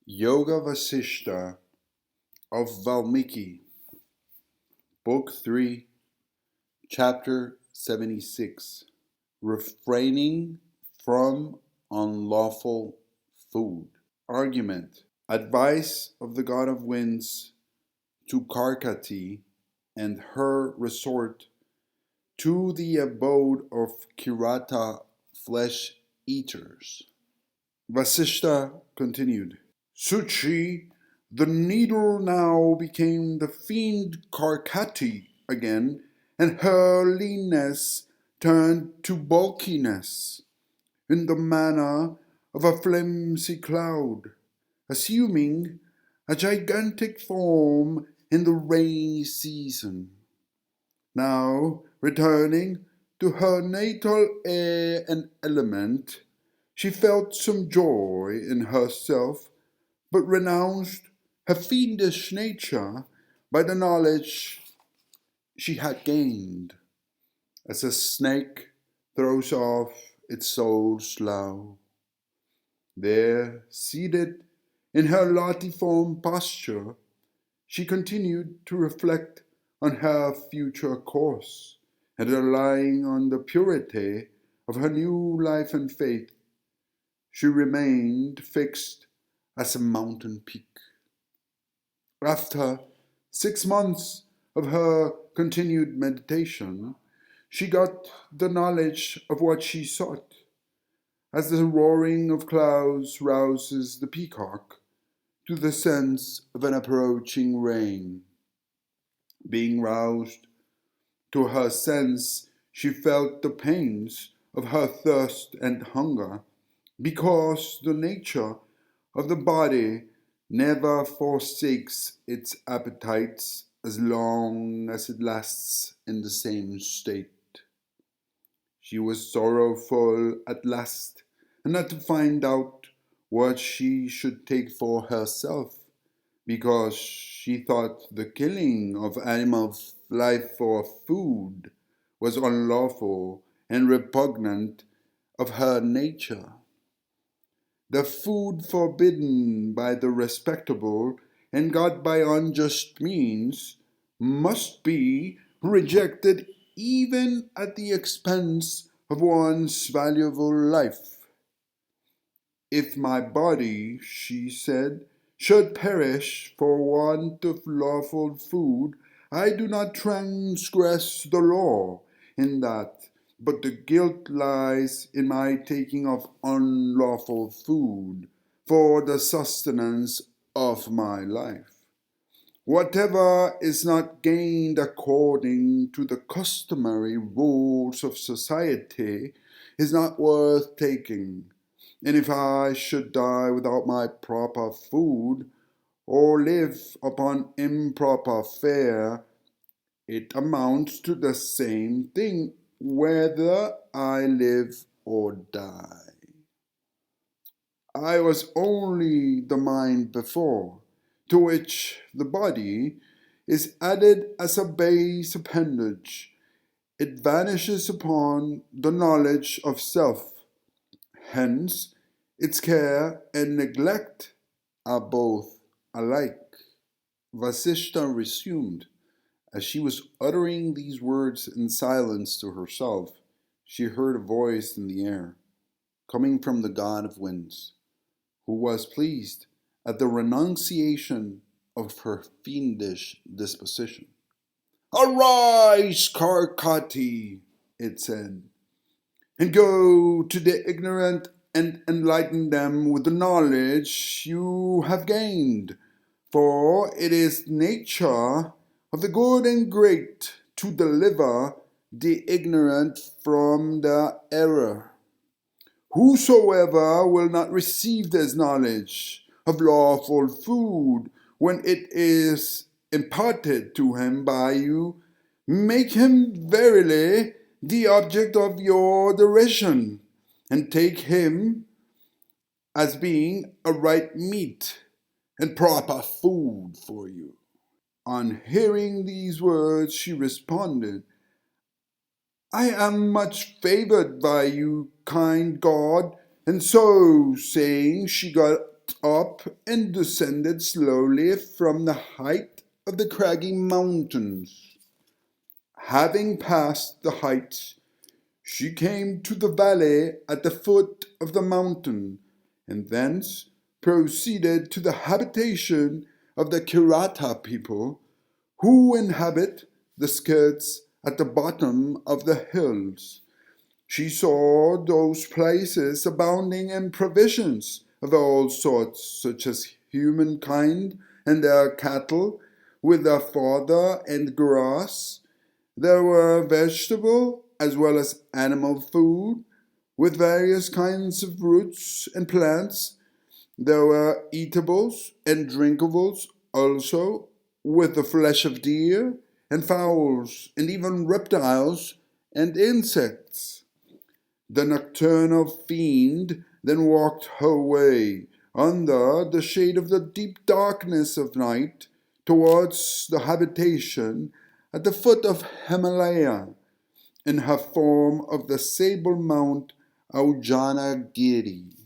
Yoga Vasishta of Valmiki, Book 3, Chapter 76, Refraining from Unlawful Food. Argument. Advice of the God of Winds to Karkati and her resort to the abode of Kirata flesh eaters. Vasishta continued. Suchi, the needle now became the fiend Karkati again, and her leanness turned to bulkiness, in the manner of a flimsy cloud, assuming a gigantic form in the rainy season. Now, returning to her natal air and element, she felt some joy in herself, but renounced her fiendish nature by the knowledge she had gained, as a snake throws off its soul's slough. There, seated in her latiform posture, she continued to reflect on her future course, and relying on the purity of her new life and faith, she remained fixed as a mountain peak. After 6 months of her continued meditation, she got the knowledge of what she sought. As the roaring of clouds rouses the peacock to the sense of an approaching rain. Being roused to her sense, she felt the pains of her thirst and hunger, because the nature of the body never forsakes its appetites as long as it lasts in the same state. She was sorrowful at last, and not to find out what she should take for herself, because she thought the killing of animal life for food was unlawful and repugnant of her nature. The food forbidden by the respectable and got by unjust means must be rejected even at the expense of one's valuable life. If my body, she said, should perish for want of lawful food, I do not transgress the law in that, but the guilt lies in my taking of unlawful food for the sustenance of my life. Whatever is not gained according to the customary rules of society is not worth taking, and if I should die without my proper food, or live upon improper fare, it amounts to the same thing whether I live or die. I was only the mind before, to which the body is added as a base appendage. It vanishes upon the knowledge of self. Hence, its care and neglect are both alike. Vasishta resumed. As she was uttering these words in silence to herself, she heard a voice in the air, coming from the God of Winds, who was pleased at the renunciation of her fiendish disposition. "Arise, Karkati," it said, "and go to the ignorant and enlighten them with the knowledge you have gained, for it is nature of the good and great to deliver the ignorant from their error. Whosoever will not receive this knowledge of lawful food when it is imparted to him by you, make him verily the object of your derision, and take him as being a right meat and proper food for you." On hearing these words, she responded, "I am much favored by you, kind God," and so saying, she got up and descended slowly from the height of the craggy mountains. Having passed the heights, she came to the valley at the foot of the mountain, and thence proceeded to the habitation of the Kirata people, who inhabit the skirts at the bottom of the hills. She saw those places abounding in provisions of all sorts, such as humankind and their cattle, with their fodder and grass. There were vegetable as well as animal food, with various kinds of roots and plants. There were eatables and drinkables also, with the flesh of deer and fowls, and even reptiles and insects. The nocturnal fiend then walked her way, under the shade of the deep darkness of night, towards the habitation at the foot of Himalaya, in her form of the sable mount Aujanagiri.